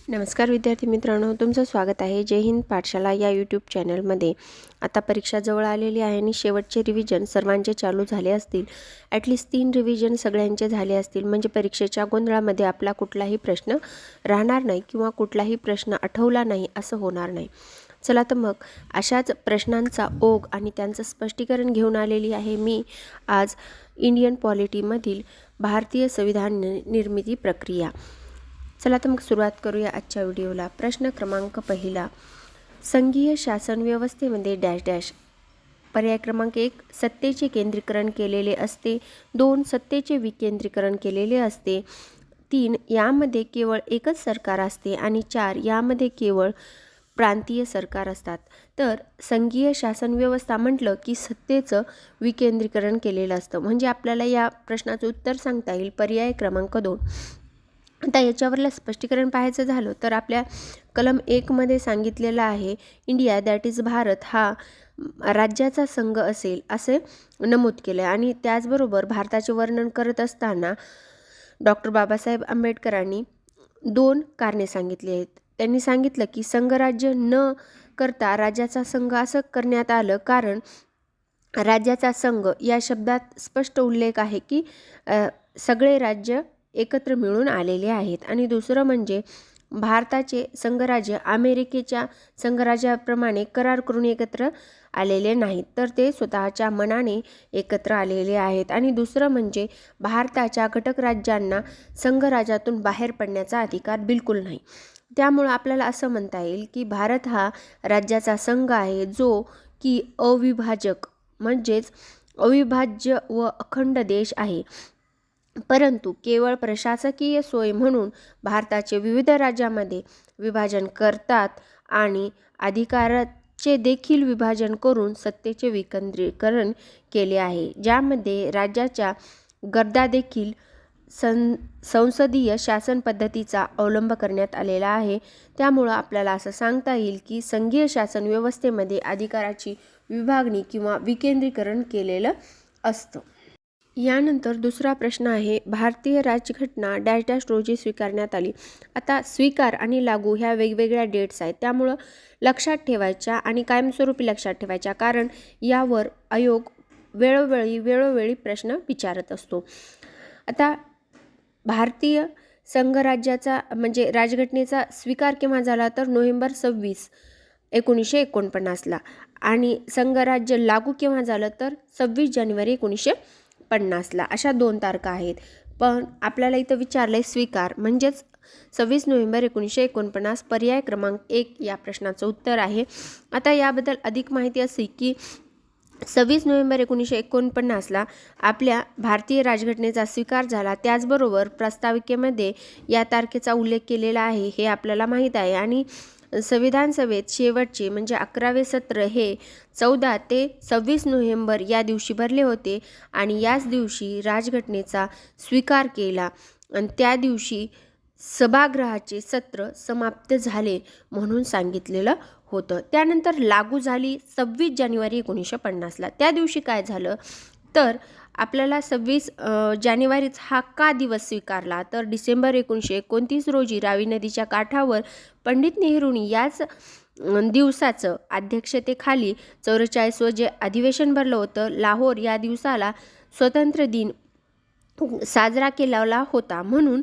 नमस्कार विद्यार्थी मित्रांनो, तुमचं स्वागत आहे जय हिंद पाठशाला या यूट्यूब चॅनलमध्ये. आता परीक्षा जवळ आलेली आहे आणि शेवटचे रिव्हिजन सर्वांचे चालू झाले असतील. ॲटलिस्ट 3 रिव्हिजन सगळ्यांचे झाले असतील, म्हणजे परीक्षेच्या गोंधळामध्ये आपला कुठलाही प्रश्न राहणार नाही किंवा कुठलाही प्रश्न आठवला नाही असं होणार नाही. चला तर मग अशाच प्रश्नांचा ओघ आणि त्यांचं स्पष्टीकरण घेऊन आलेली आहे मी आज इंडियन पॉलिटीमधील भारतीय संविधान निर्मिती प्रक्रिया. चला तर मग सुरुवात करूया आजच्या व्हिडिओला. प्रश्न क्रमांक पहिला, संघीय शासन व्यवस्थेमध्ये डॅश डॅश. पर्याय क्रमांक 1, सत्तेचे केंद्रीकरण केलेले असते. 2, सत्तेचे विकेंद्रीकरण केलेले असते. 3, यामध्ये केवळ एकच सरकार असते. आणि 4, यामध्ये केवळ प्रांतीय सरकार असतात. तर संघीय शासन व्यवस्था म्हटलं की सत्तेचं विकेंद्रीकरण केलेलं असतं, म्हणजे आपल्याला या प्रश्नाचं उत्तर सांगता येईल पर्याय क्रमांक 2. आता याच्यावरलं स्पष्टीकरण पाहायचं झालं तर आपल्या कलम 1 मध्ये सांगितलेलं आहे, इंडिया दॅट इज भारत हा राज्याचा संघ असेल असे नमूद केले. आणि त्याचबरोबर भारताचे वर्णन करत असताना डॉक्टर बाबासाहेब आंबेडकरांनी 2 कारणे सांगितली आहेत. त्यांनी सांगितलं की संघराज्य न करता राज्याचा संघ असं करण्यात आलं कारण राज्याचा संघ या शब्दात स्पष्ट उल्लेख आहे की सगळे राज्य एकत्र मिळून आलेले आहेत. आणि दुसरं म्हणजे भारताचे संघराज्य अमेरिकेच्या संघराज्याप्रमाणे करार करून एकत्र आलेले नाहीत, तर ते स्वतःच्या मनाने एकत्र आलेले आहेत. आणि दुसरं म्हणजे भारताच्या घटक राज्यांना संघराज्यातून बाहेर पडण्याचा अधिकार बिलकुल नाही. त्यामुळं आपल्याला असं म्हणता येईल की भारत हा राज्याचा संघ आहे जो की अविभाजक म्हणजेच अविभाज्य व अखंड देश आहे, परंतु केवळ प्रशासकीय सोय म्हणून भारताचे विविध राज्यांमध्ये विभाजन करतात आणि अधिकाराचे देखील विभाजन करून सत्तेचे विकेंद्रीकरण केले आहे, ज्यामध्ये राज्याच्या गरजा देखील संसदीय शासन पद्धतीचा अवलंब करण्यात आलेला आहे. त्यामुळं आपल्याला असं सांगता येईल की संघीय शासन व्यवस्थेमध्ये अधिकाराची विभागणी किंवा विकेंद्रीकरण केलेलं असतं. यानंतर दुसरा प्रश्न आहे, भारतीय राज्यघटना डॅश डॅश रोजी स्वीकारण्यात आली. आता स्वीकार आणि लागू ह्या वेगवेगळ्या डेट्स आहेत, त्यामुळं लक्षात ठेवायच्या आणि कायमस्वरूपी लक्षात ठेवायच्या, कारण यावर आयोग वेळोवेळी प्रश्न विचारत असतो. आता भारतीय संघराज्याचा म्हणजे राजघटनेचा स्वीकार केव्हा झाला तर नोव्हेंबर 26, 1949ला. आणि संघराज्य लागू केव्हा झालं तर 26 जानेवारी 1950ला. अशा 2 तारखा आहेत. पण आपल्याला इथं विचारलंय स्वीकार, म्हणजेच 26 नोव्हेंबर 1949 पर्याय क्रमांक 1 या प्रश्नाचं उत्तर आहे. आता याबद्दल अधिक माहिती अशी की 26 नोव्हेंबर 1949ला आपल्या भारतीय राजघटनेचा स्वीकार झाला. त्याचबरोबर प्रस्ताविकेमध्ये या तारखेचा उल्लेख केलेला आहे हे आपल्याला माहीत आहे. आणि संविधान सभेत शेवटचे म्हणजे 11वे सत्र हे 14 ते 26 नोव्हेंबर या दिवशी भरले होते. आणि याच दिवशी राजघटनेचा स्वीकार केला आणि त्या दिवशी सभागृहाचे सत्र समाप्त झाले म्हणून सांगितलेलं होतं. त्यानंतर लागू झाली 26 जानेवारी 1950ला. त्या दिवशी काय झालं तर आपल्याला 26 जानेवारीच हा का दिवस स्वीकारला तर डिसेंबर 1929 रोजी रावी नदीच्या काठावर पंडित नेहरूंनी याच दिवसाचं अध्यक्षतेखाली 44वं जे अधिवेशन भरलं होतं लाहोर, या दिवसाला स्वतंत्र दिन साजरा केलेला होता. म्हणून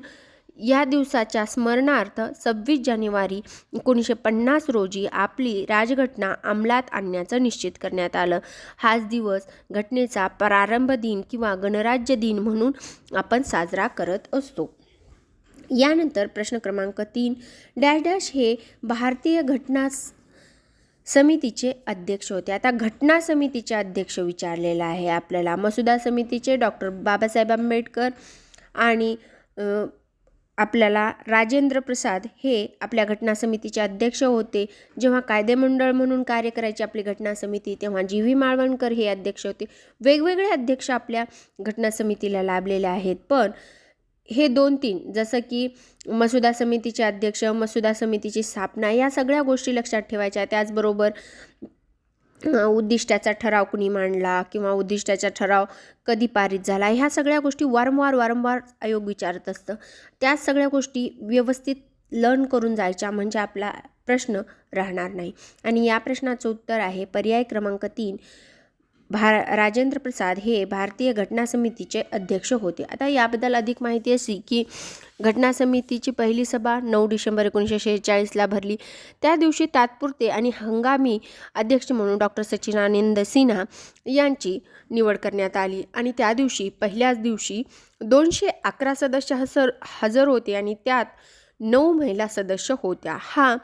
या दिवसाच्या स्मरणार्थ 26 जानेवारी 1950 रोजी आपली राजघटना अंमलात आणण्याचं निश्चित करण्यात आलं. हाच दिवस घटनेचा प्रारंभ दिन किंवा गणराज्य दिन म्हणून आपण साजरा करत असतो. यानंतर प्रश्न क्रमांक 3, डॅश डॅश हे भारतीय घटना समितीचे अध्यक्ष होते. आता घटना समितीचे अध्यक्ष विचारलेला आहे आपल्याला. मसुदा समितीचे डॉक्टर बाबासाहेब आंबेडकर आणि आपल्याला राजेंद्र प्रसाद हे आपल्या घटना समितीचे अध्यक्ष होते. जेव्हा कायदेमंडळ म्हणून कार्य करायची आपली घटना समिती तेव्हा जी.व्ही. माळवणकर हे अध्यक्ष होते. वेगवेगळे अध्यक्ष आपल्या घटना समितीला लाभलेले आहेत, पण हे 2-3 जसं की मसुदा समितीचे अध्यक्ष, मसुदा समितीची स्थापना, या सगळ्या गोष्टी लक्षात ठेवायच्या. त्याचबरोबर उद्दिष्टाचा ठराव कुणी मांडला किंवा उद्दिष्टाचा ठराव कधी पारित झाला, ह्या सगळ्या गोष्टी वारंवार आयोग विचारत असतं. त्या सगळ्या गोष्टी व्यवस्थित लर्न करून जायच्या, म्हणजे आपला प्रश्न राहणार नाही. आणि या प्रश्नाचं उत्तर आहे पर्याय क्रमांक 3. राजेंद्र प्रसाद हे भारतीय घटना समितीचे अध्यक्ष होते. आता याबद्दल अधिक माहिती अशी की घटना समितीची पहिली सभा 9 डिसेंबर 1946ला भरली. त्या दिवशी तात्पुरते आणि हंगामी अध्यक्ष म्हणून डॉक्टर सच्चिदानंद सिन्हा यांची निवड करण्यात आली. आणि त्या दिवशी पहिल्याच दिवशी 211 सदस्य हजर होते आणि त्यात 9 महिला सदस्य होत्या. हा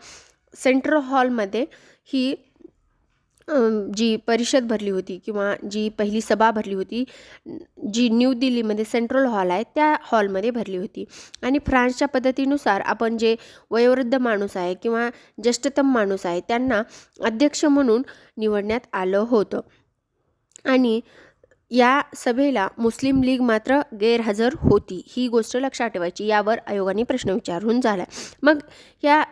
सेंट्रल हॉलमध्ये ही जी परिषद भरली होती किंवा जी पहिली सभा भरली होती, जी न्यू दिल्लीमध्ये सेंट्रल हॉल आहे त्या हॉलमध्ये भरली होती. आणि फ्रान्सच्या पद्धतीनुसार आपण जे वयोवृद्ध माणूस आहे किंवा ज्येष्ठतम माणूस आहे त्यांना अध्यक्ष म्हणून निवडण्यात आलं होतं. आणि या सभेला मुस्लिम लीग मात्र गैरहजर होती. ही गोष्ट लक्षात ठेवायची. यावर आयोगाने प्रश्न विचारून झाला. मग या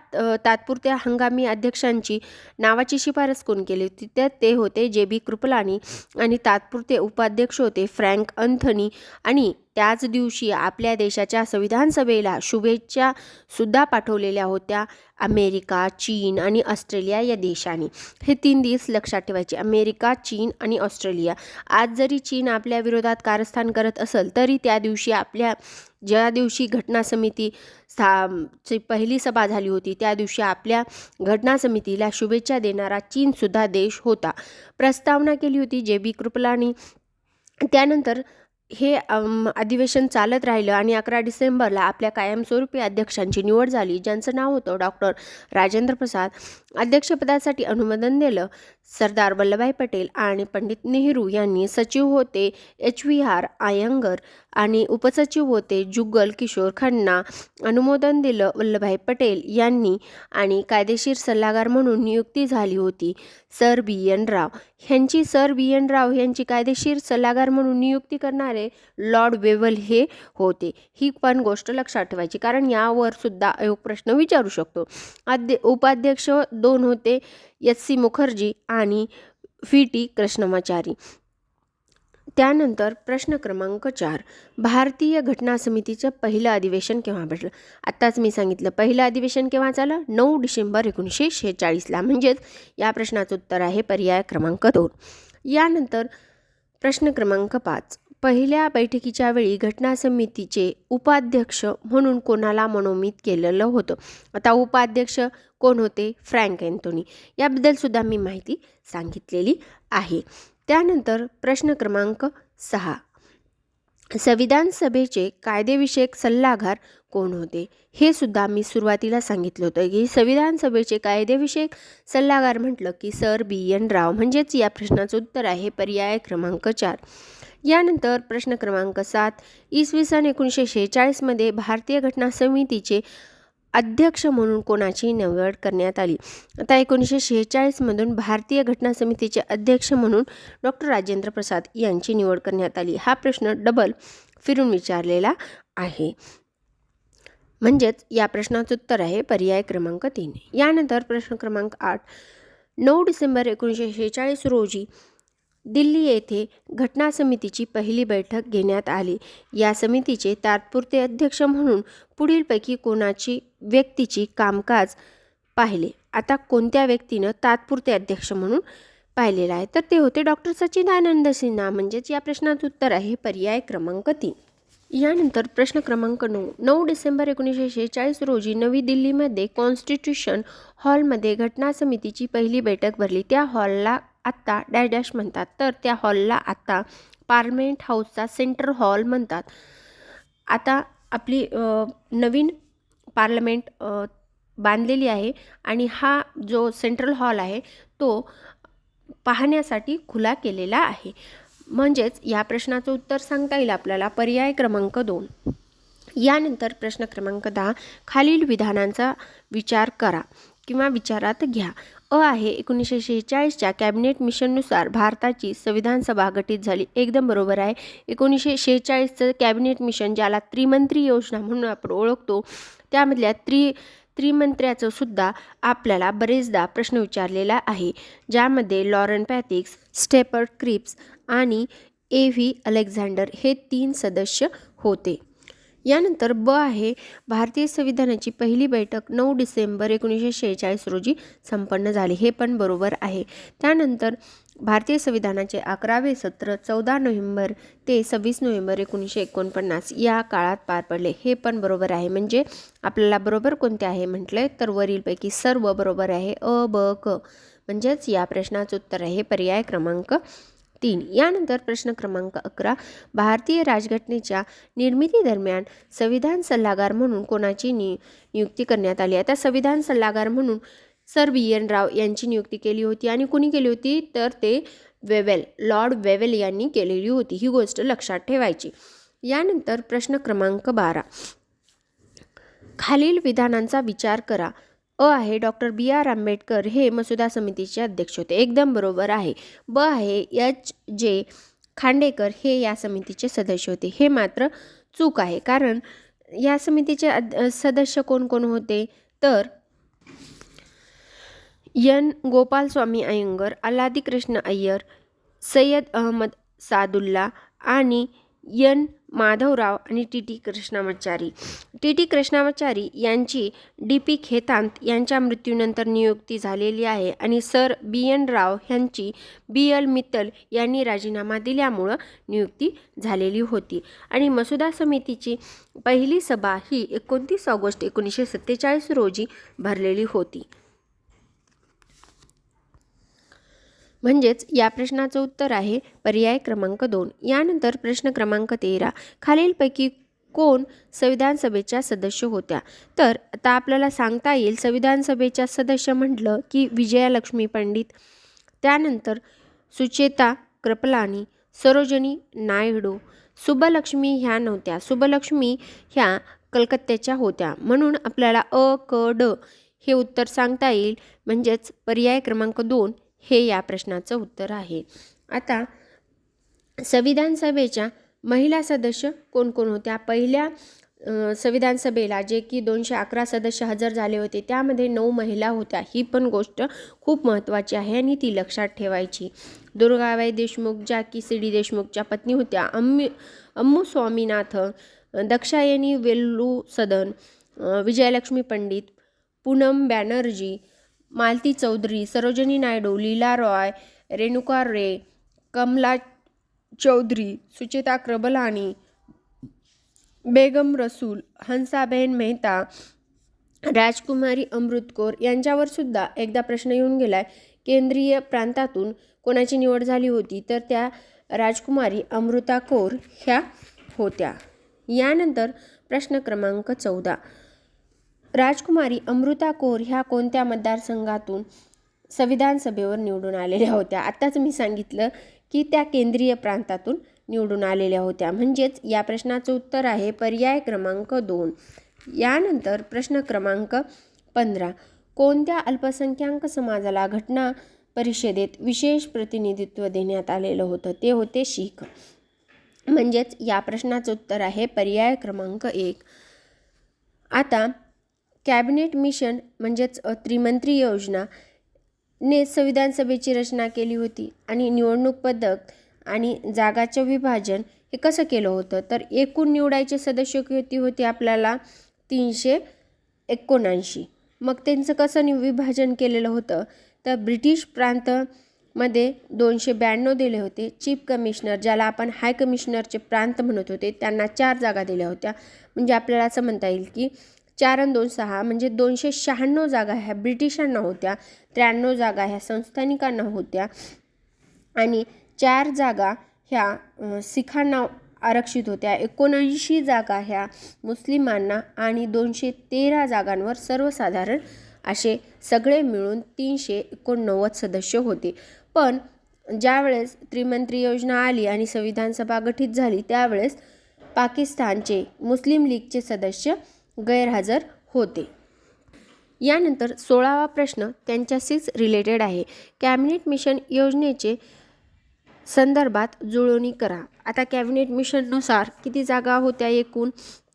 तात्पुरत्या हंगामी अध्यक्षांची नावाची शिफारस कोण केली होती? तर ते होते JB कृपलानी. आणि तात्पुरते उपाध्यक्ष होते फ्रँक अँथनी. आणि त्याच दिवशी आपल्या देशाच्या संविधान सभेला शुभेच्छा सुद्धा पाठवलेल्या होत्या अमेरिका, चीन आणि ऑस्ट्रेलिया या देशांनी. हे 3 देश लक्षात ठेवायचे, अमेरिका, चीन आणि ऑस्ट्रेलिया. आज जरी चीन आपल्या विरोधात कारस्थान करत असेल तरी त्या दिवशी ज्या दिवशी घटना समिती ची पहिली सभा झाली होती त्या दिवशी आपल्या घटना समितीला शुभेच्छा देणारा चीनसुद्धा देश होता. प्रस्तावना केली होती JB कृपलानी. त्यानंतर हे अधिवेशन चालत राहिलं आणि 11 डिसेंबरला आपल्या कायमस्वरूपी अध्यक्षांची निवड झाली, ज्यांचं नाव होतं डॉक्टर राजेंद्र प्रसाद. अध्यक्षपदासाठी अनुमोदन दिलं सरदार वल्लभभाई पटेल आणि पंडित नेहरू यांनी. सचिव होते HVR अय्यंगर आणि उपसचिव होते जुगल किशोर खन्ना. अनुमोदन दिलं वल्लभभाई पटेल यांनी. आणि कायदेशीर सल्लागार म्हणून नियुक्ती झाली होती सर BN राव ह्यांची. सर BN राव यांची कायदेशीर सल्लागार म्हणून नियुक्ती करणारे लॉर्ड वेव्हल हे होते. ही पण गोष्ट लक्षात ठेवायची, कारण यावर सुद्धा आयोग प्रश्न विचारू शकतो. उपाध्यक्ष 2 होते SC मुखर्जी आणि VT कृष्णमाचारी. त्यानंतर प्रश्न क्रमांक 4. भारतीय घटना समितीचं पहिलं अधिवेशन केव्हा भरलं? आत्ताच मी सांगितलं पहिलं अधिवेशन केव्हा झालं? 9 डिसेंबर 1946ला. म्हणजेच या प्रश्नाचं उत्तर आहे पर्याय क्रमांक 2. यानंतर प्रश्न क्रमांक 5. पहिल्या बैठकीच्या वेळी घटना समितीचे उपाध्यक्ष म्हणून कोणाला मनोनीत केलेलं होतं? आता उपाध्यक्ष कोण होते? Frank Anthony. याबद्दल सुद्धा मी माहिती सांगितलेली आहे. त्यानंतर प्रश्न क्रमांक 6. संविधान सभेचे कायदेविषयक सल्लागार कोण होते? हे सुद्धा मी सुरुवातीला सांगितलं होतं की संविधान सभेचे कायदेविषयक सल्लागार म्हटलं की सर BN राव. म्हणजेच या प्रश्नाचं उत्तर आहे पर्याय क्रमांक 4. यानंतर प्रश्न क्रमांक 7. इसवी सन 1946मध्ये भारतीय घटना समितीचे अध्यक्ष म्हणून कोणाची निवड करण्यात आली? आता 1946मधून भारतीय घटना समितीचे अध्यक्ष म्हणून डॉक्टर राजेंद्र प्रसाद यांची निवड करण्यात आली. हा प्रश्न डबल फिरून विचारलेला आहे. म्हणजेच या प्रश्नाचं उत्तर आहे पर्याय क्रमांक 3. यानंतर प्रश्न क्रमांक 8. 9 डिसेंबर 1946 रोजी दिल्ली येथे घटना समितीची पहिली बैठक घेण्यात आली. या समितीचे तात्पुरते अध्यक्ष म्हणून पुढीलपैकी कोणाची व्यक्तीची कामकाज पाहिले? आता कोणत्या व्यक्तीनं तात्पुरते अध्यक्ष म्हणून पाहिलेलं आहे? तर ते होते डॉक्टर सच्चिदानंद सिन्हा. म्हणजेच या प्रश्नाचं उत्तर आहे पर्याय क्रमांक 3. यानंतर प्रश्न क्रमांक 9. 9 डिसेंबर 1946 रोजी नवी दिल्लीमध्ये कॉन्स्टिट्यूशन हॉलमध्ये घटना समितीची पहिली बैठक भरली. त्या हॉलला आत्ता डॅश डॅश म्हणतात, तर त्या हॉलला आत्ता पार्लमेंट हाऊसचा सेंट्रल हॉल म्हणतात. आता आपली नवीन पार्लमेंट बांधलेली आहे आणि हा जो सेंट्रल हॉल आहे तो पाहण्यासाठी खुला केलेला आहे. म्हणजेच या प्रश्नाचं उत्तर सांगता येईल आपल्याला पर्याय क्रमांक 2. यानंतर प्रश्न क्रमांक 10. खालील विधानांचा विचार करा किंवा विचारात घ्या. आहे 1946च्या कॅबिनेट मिशननुसार भारताची संविधान सभा गठीत झाली. एकदम बरोबर आहे. 1946चं कॅबिनेट मिशन, ज्याला त्रिमंत्री योजना म्हणून आपण ओळखतो, त्यामधल्या त्रिमंत्र्याचं सुद्धा आपल्याला बरेचदा प्रश्न विचारलेला आहे, ज्यामध्ये लॉरेन पॅथिक्स, स्टेपर्ट क्रिप्स आणि AV अलेक्झांडर हे 3 सदस्य होते. यानंतर ब आहे, भारतीय संविधानाची पहिली बैठक 9 डिसेंबर 1946 रोजी संपन्न झाली. हे पण बरोबर आहे. त्यानंतर भारतीय संविधानाचे 11वे सत्र 14 नोव्हेंबर ते 26 नोव्हेंबर 1949 या काळात पार पडले. हे पण बरोबर आहे. म्हणजे आपल्याला बरोबर कोणते आहे म्हटले तर वरीलपैकी सर्व बरोबर आहे. अ, ब, क. म्हणजेच या प्रश्नाचं उत्तर आहे पर्याय क्रमांक 3. यानंतर प्रश्न क्रमांक 11, भारतीय राजघटनेच्या निर्मिती दरम्यान संविधान सल्लागार म्हणून कोणाची नियुक्ती करण्यात आली. आता संविधान सल्लागार म्हणून सर BN राव यांची नियुक्ती केली होती. आणि कुणी केली होती तर ते लॉर्ड वेवेल यांनी केलेली होती. ही गोष्ट लक्षात ठेवायची. यानंतर प्रश्न क्रमांक 12, खालील विधानांचा विचार करा. अ आहे, डॉक्टर BR आंबेडकर हे मसुदा समितीचे अध्यक्ष होते. एकदम बरोबर आहे. ब आहे, HJ खांडेकर हे या समितीचे सदस्य होते. हे मात्र चूक आहे, कारण या समितीचे सदस्य कोण कोण होते तर N. गोपालस्वामी अय्यंगर, अल्लादी कृष्ण अय्यर, सय्यद अहमद सादुल्ला आणि N. माधवराव आणि TT कृष्णामाचारी. TT कृष्णामाचारी यांची DP खेतांत यांच्या मृत्यूनंतर नियुक्ती झालेली आहे. आणि सर BN राव यांची BL मित्तल यांनी राजीनामा दिल्यामुळं नियुक्ती झालेली होती. आणि मसुदा समितीची पहिली सभा ही 29 ऑगस्ट 1947 रोजी भरलेली होती. म्हणजेच या प्रश्नाचं उत्तर आहे पर्याय क्रमांक 2. यानंतर प्रश्न क्रमांक 13, खालीलपैकी कोण संविधान सभेच्या सदस्य होत्या. तर आता आपल्याला सांगता येईल संविधान सभेच्या सदस्य म्हटलं की विजयालक्ष्मी पंडित, त्यानंतर सुचेता कृपलानी, सरोजिनी नायडू. सुब्बलक्ष्मी ह्या नव्हत्या. सुब्बलक्ष्मी ह्या कलकत्त्याच्या होत्या. म्हणून आपल्याला अ, क, ड हे उत्तर सांगता येईल. म्हणजेच पर्याय क्रमांक 2 हे या प्रश्नाचं उत्तर आहे. आता संविधान सभेच्या महिला सदस्य कोण कोण होत्या. पहिल्या संविधान सभेला जे की 211 सदस्य हजर झाले होते त्यामध्ये 9 महिला होत्या. ही पण गोष्ट खूप महत्त्वाची आहे आणि ती लक्षात ठेवायची. दुर्गाबाई देशमुख ज्या की CD देशमुखच्या पत्नी होत्या, अम्मू स्वामीनाथन, दाक्षायणी वेल्लू सदन, विजयलक्ष्मी पंडित, पूनम बॅनर्जी, मालती चौधरी, सरोजिनी नायडू, लीला रॉय, रेणुका रे, कमला चौधरी, सुचेता कृपलानी, बेगम रसूल, हंसाबेन मेहता, राजकुमारी अमृत कौर यांच्यावर सुद्धा एकदा प्रश्न येऊन गेलाय. केंद्रीय प्रांतातून कोणाची निवड झाली होती तर त्या राजकुमारी अमृता कौर ह्या होत्या. यानंतर प्रश्न क्रमांक 14, राजकुमारी अमृता कौर ह्या कोणत्या मतदारसंघातून संविधान सभेवर निवडून आलेल्या होत्या. आत्ताच मी सांगितलं की त्या केंद्रीय प्रांतातून निवडून आलेल्या होत्या. म्हणजेच या प्रश्नाचं उत्तर आहे पर्याय क्रमांक 2. यानंतर प्रश्न क्रमांक 15, कोणत्या अल्पसंख्याक समाजाला घटना परिषदेत विशेष प्रतिनिधित्व देण्यात आलेलं होतं. ते होते शीख. म्हणजेच या प्रश्नाचं उत्तर आहे पर्याय क्रमांक 1. आता कॅबिनेट मिशन म्हणजेच त्रिमंत्री योजना ने संविधान सभेची रचना केली होती. आणि निवडणूक पद्धत आणि जागाचे विभाजन हे कसं केलं होतं तर एकूण निवडायचे सदस्य किती होते आपल्याला 379. मग त्यांचं कसं विभाजन केलेलं होतं तर ब्रिटिश प्रांतमध्ये 292 दिले होते. चीफ कमिशनर ज्याला आपण हाय कमिशनरचे प्रांत म्हणत होते त्यांना 4 जागा दिल्या होत्या. म्हणजे आपल्याला असं म्हणता येईल की 4 आणि 2 6 म्हणजे 296 जागा ह्या ब्रिटिशांना होत्या, 93 जागा ह्या संस्थानिकांना होत्या आणि 4 जागा ह्या सिखांना आरक्षित होत्या. 79 जागा ह्या मुस्लिमांना आणि 213 जागांवर सर्वसाधारण असे सगळे मिळून 389 सदस्य होते. पण ज्यावेळेस त्रिमंत्री योजना आली आणि संविधान सभा गठीत झाली त्यावेळेस पाकिस्तानचे मुस्लिम लीगचे सदस्य गैरहजर होते. यानंतर 16वा प्रश्न त्यांच्याशीच रिलेटेड आहे. कॅबिनेट मिशन योजनेचे संदर्भात जुळवणी करा. आता कॅबिनेट मिशननुसार किती जागा होत्या एकूण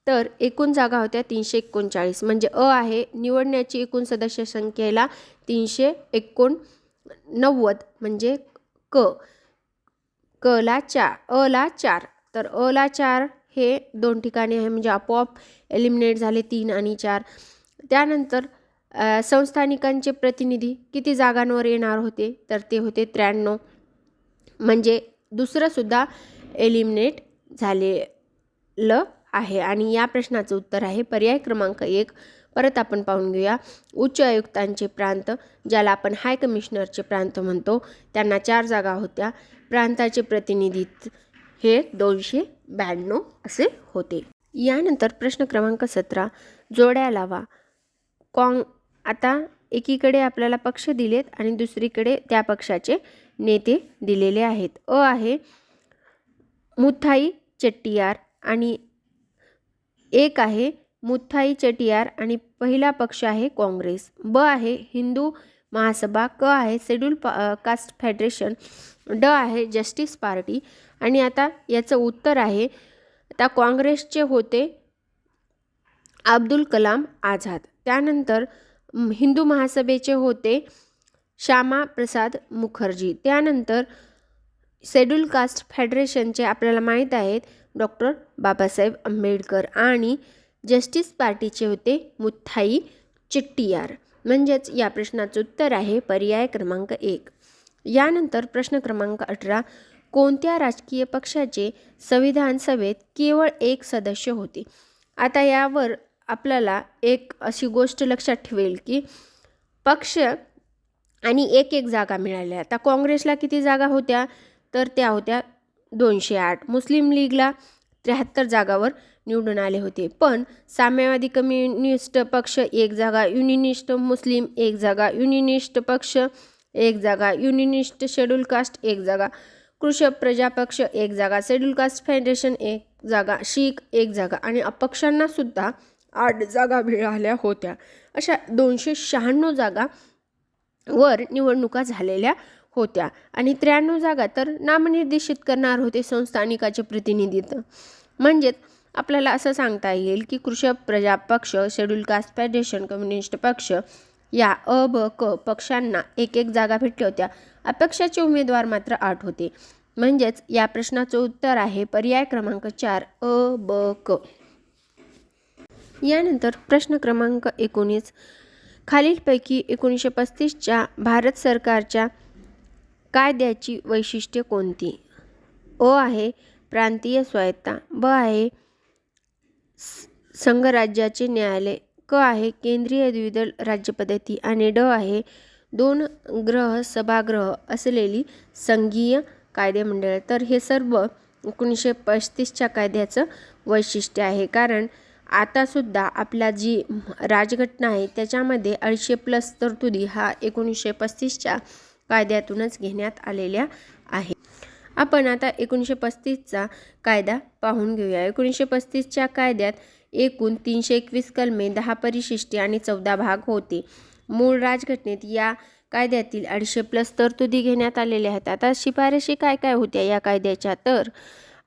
तर एकूण जागा होत्या 339. म्हणजे अ आहे, निवडण्याची एकूण सदस्य संख्येला 389 म्हणजे क ला 4 अ ला 4 तर अ ला 4 हे 2 ठिकाणी आहे, म्हणजे आपोआप एलिमिनेट झाले 3 आणि 4. त्यानंतर संस्थानिकांचे प्रतिनिधी किती जागांवर येणार होते, तर ते होते 93, म्हणजे दुसरंसुद्धा एलिमिनेट झालेलं आहे. आणि या प्रश्नाचं उत्तर आहे पर्याय क्रमांक 1. परत आपण पाहून घेऊया. उच्च आयुक्तांचे प्रांत, ज्याला आपण हाय कमिशनरचे प्रांत म्हणतो, त्यांना 4 जागा होत्या. प्रांताचे प्रतिनिधी हे 292 असे होते. यानंतर प्रश्न क्रमांक 17, जोड्या लावा. आता एकीकडे आपल्याला पक्ष दिलेत आणि दुसरीकडे त्या पक्षाचे नेते दिलेले आहेत. अ आहे मुथाई चेट्टियार आणि एक आहे मुथाई चेट्टियार आणि पहिला पक्ष आहे काँग्रेस. ब आहे हिंदू महासभा. क आहे शेड्यूल कास्ट फेडरेशन. ड आहे जस्टिस पार्टी. आणि आता याचं उत्तर आहे, आता काँग्रेसचे होते अब्दुल कलाम आझाद. त्यानंतर हिंदू महासभेचे होते श्यामा प्रसाद मुखर्जी. त्यानंतर शेड्यूल कास्ट फेडरेशनचे आपल्याला माहीत आहेत डॉक्टर बाबासाहेब आंबेडकर. आणि जस्टिस पार्टीचे होते मुथाई चेट्टियार. म्हणजेच या प्रश्नाचं उत्तर आहे पर्याय क्रमांक 1. यानंतर प्रश्न क्रमांक 18, कोणत्या राजकीय पक्षाचे संविधान सभेत केवळ 1 सदस्य होते. आता यावर आपल्याला एक अशी गोष्ट लक्षात ठेवेल की पक्ष आणि एक जागा मिळाल्या. आता काँग्रेसला किती जागा होत्या, तर त्या होत्या 208. मुस्लिम लीगला 73 जागावर निवडून आले होते. पण साम्यवादी कम्युनिस्ट पक्ष 1 जागा, युनिनिस्ट मुस्लिम 1 जागा, युनिनिस्ट पक्ष 1 जागा, युनिनिस्ट शेड्यूल कास्ट 1 जागा, कृषक प्रजा पक्ष 1 जागा, शेड्यूल कास्ट फेडरेशन 1 जागा, शीख 1 जागा आणि अपक्षांना सुद्धा 8 जागा मिळाल्या होत्या. अशा 296 जागा वर निवडणुका झालेल्या होत्या. आणि 93 जागा तर नामनिर्देशित करणार होते संस्थानिकाचे प्रतिनिधित्व. म्हणजेच आपल्याला असं सांगता येईल की कृषक प्रजा पक्ष, शेड्यूल कास्ट फेडरेशन, कम्युनिस्ट पक्ष या अ, ब, क पक्षांना 1 जागा भेटल्या होत्या. अपक्षाचे उमेदवार मात्र 8 होते. म्हणजेच या प्रश्नाचं उत्तर आहे पर्याय क्रमांक 4 अ, ब, क. यानंतर प्रश्न क्रमांक 19, खालीलपैकी 1935च्या भारत सरकारच्या कायद्याची वैशिष्ट्ये कोणती. अ आहे प्रांतीय स्वायत्ता. ब आहे संघराज्याचे न्यायालय. क आहे केंद्रीय द्विदल राज्यपद्धती. आणि ड आहे 2 ग्रह सभागृह असलेली संघीय कायदेमंडळ. तर हे सर्व 1935च्या कायद्याचं वैशिष्ट्य आहे. कारण आतासुद्धा आपला जी राजघटना आहे त्याच्यामध्ये 250+ तरतुदी हा 1935च्या कायद्यातूनच घेण्यात आलेल्या आहे. आपण आता 1935चा कायदा पाहून घेऊया. 1935च्या कायद्यात एकूण 321 कलमे, 10 परिशिष्टे आणि 14 भाग होते. मूळ राजघटनेत या कायद्यातील 250+ तरतुदी घेण्यात आलेल्या आहेत. आता शिफारशी काय काय होत्या या कायद्याच्या, तर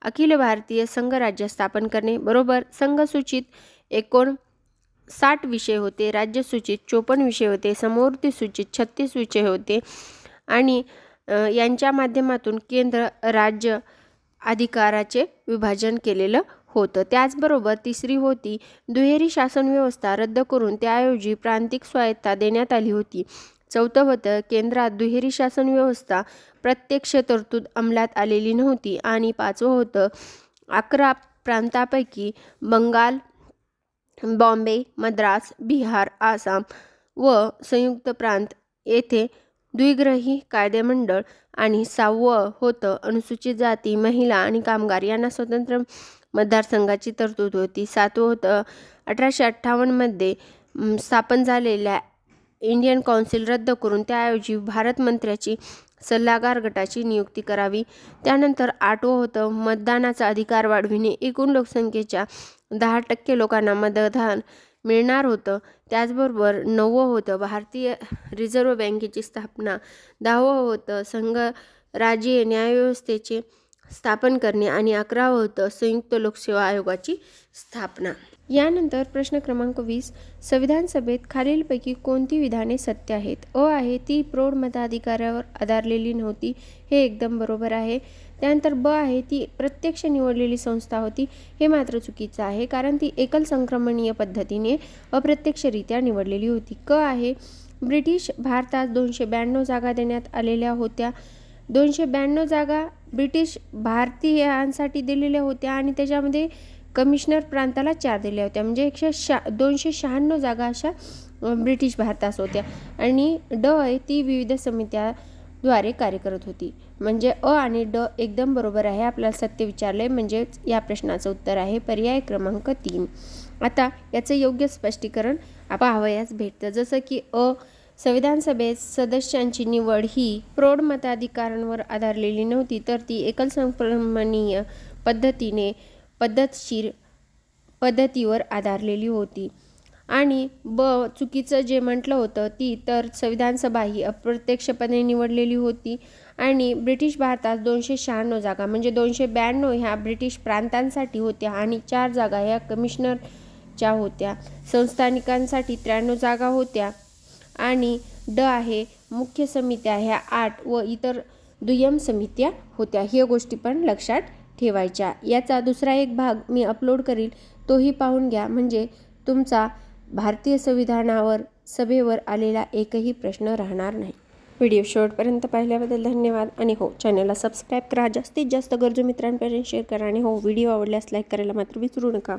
अखिल भारतीय संघराज्य स्थापन करणे बरोबर. संघसूचित 59 विषय होते, राज्यसूचित 54 विषय होते, समवर्ती सूचित 36 विषय होते आणि यांच्या माध्यमातून केंद्र राज्य अधिकाराचे विभाजन केलेलं होतं. त्याचबरोबर तिसरी होती दुहेरी शासन व्यवस्था रद्द करून त्याऐवजी प्रांतिक स्वायत्ता देण्यात आली होती. चौथं होतं केंद्रात दुहेरी शासन व्यवस्था प्रत्यक्ष तरतूद अंमलात आलेली नव्हती. आणि 5वं होतं 11 प्रांतापैकी बंगाल, बॉम्बे, मद्रास, बिहार, आसाम व संयुक्त प्रांत येथे द्विग्रही कायदेमंडळ. आणि 6वं होतं अनुसूचित जाती, महिला आणि कामगार यांना स्वतंत्र मतदारसंघाची तरतूद होती. 7वं होतं 1858 मध्ये स्थापन झालेल्या इंडियन काउन्सिल रद्द करून त्याऐवजी भारत मंत्र्याची सल्लागार गटाची नियुक्ती करावी. त्यानंतर 8वं होतं मतदानाचा अधिकार वाढविणे, एकूण लोकसंख्येच्या 10% लोकांना मतदान मिळणार होतं. त्याचबरोबर 9वं होतं भारतीय रिझर्व्ह बँकेची स्थापना. 10वं होतं संघराज्यीय न्यायव्यवस्थेचे स्थापन करणे आणि 11वं होतं संयुक्त लोकसेवा आयोगाची स्थापना. यानंतर प्रश्न क्रमांक 20, संविधान सभेत खालीलपैकी कोणती विधाने सत्य आहेत? अ आहे ती प्रौढ मताधिकारावर आधारलेली नव्हती, हे एकदम बरोबर आहे. त्यानंतर ब आहे ती प्रत्यक्ष निवडलेली संस्था होती, हे मात्र चुकीचं आहे, कारण ती एकल संक्रमणीय पद्धतीने अप्रत्यक्षरित्या निवडलेली होती. क आहे ब्रिटिश भारतात 292 जागा देण्यात आलेल्या होत्या. 292 जागा ब्रिटिश भारतीयांसाठी दिलेल्या होत्या आणि त्याच्यामध्ये कमिशनर प्रांताला 4 दिल्या होत्या, म्हणजे 296 जागा अशा ब्रिटिश भारतास होत्या. आणि ड आहे ती विविध समित्याद्वारे कार्य करत होती. म्हणजे अ आणि ड एकदम बरोबर आहे. आपल्याला सत्य विचारले, म्हणजेच या प्रश्नाचं उत्तर आहे पर्याय क्रमांक 3. आता याचं योग्य स्पष्टीकरण पाहावयास भेटतं. जसं की अ, संविधान सभेत सदस्यांची निवड ही प्रौढ मताधिकारांवर आधारलेली नव्हती, तर ती एकल संक्रमणीय पद्धतशीर पद्धतीवर आधारलेली होती. आणि ब चुकीचं जे म्हटलं होतं ती तर संविधान सभा ही अप्रत्यक्षपणे निवडलेली होती आणि ब्रिटिश भारतात 296 जागा म्हणजे 292 ह्या ब्रिटिश प्रांतांसाठी होत्या आणि 4 जागा ह्या कमिशनरच्या होत्या. संस्थानिकांसाठी 93 जागा होत्या. आणि ड आहे मुख्य समित्या ह्या 8 व इतर दुय्यम समित्या होत्या. ह्या गोष्टी पण लक्षात ठेवायच्या. याचा दुसरा एक भाग मी अपलोड करील, तोही पाहून घ्या, म्हणजे तुमचा भारतीय संविधानावर सभेवर आलेला एकही प्रश्न राहणार नाही. व्हिडिओ शेवटपर्यंत पाहिल्याबद्दल धन्यवाद. आणि हो, चॅनलला सबस्क्राईब करा, जास्तीत जास्त गरजू मित्रांपर्यंत शेअर करा आणि हो, व्हिडिओ आवडल्यास लाईक करायला मात्र विसरू नका.